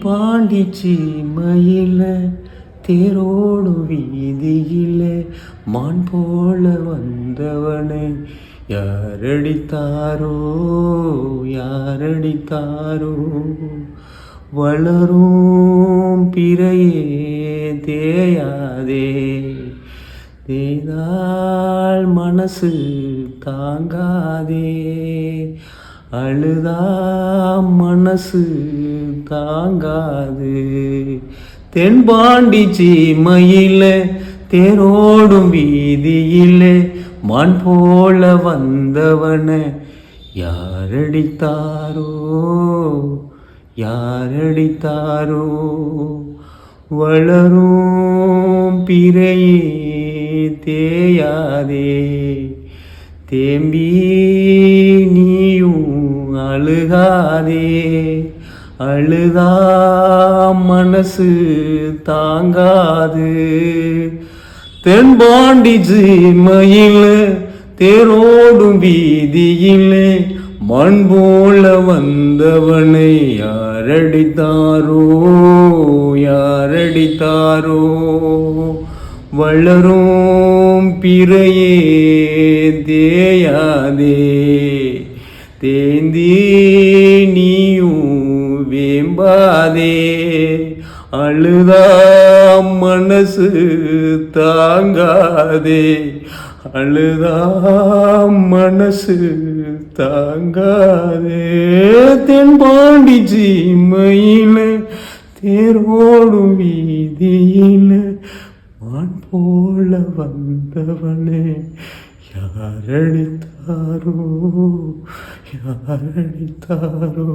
பாண்டிச்சி மயில தேரோடு வீதியில மான் போல வந்தவனை யாரடித்தாரோ யாரடித்தாரோ வளரும் பிறையே தேயாதே தேய்தால் மனசு தாங்காதே அழுதா மனசு தாங்காது தென்பாண்டி சீமையில தேரோடும் வீதியில மான் போல வந்தவனை யாரடித்தாரோ யாரடித்தாரோ வளரும் பிறையே தேயாதே தேம்பி நீயும் அழுகாதே அழுதா மனசு தாங்காது தென்பாண்டி சீமையில தேரோடும் வீதியில மண் போல வந்தவனை யாரடித்தாரோ யாரடித்தாரோ வளரும் பிறையே தேயாதே தேந்தி நீயும் வேம்பாதே அழுதா மனசு தாங்காதே அழுதா மனசு தாங்காதே தென்பாண்டி சீமையில தேரோடும் வீதியில மான் போல வந்தவனே யாரடித்தாரோ யாரடித்தாரோ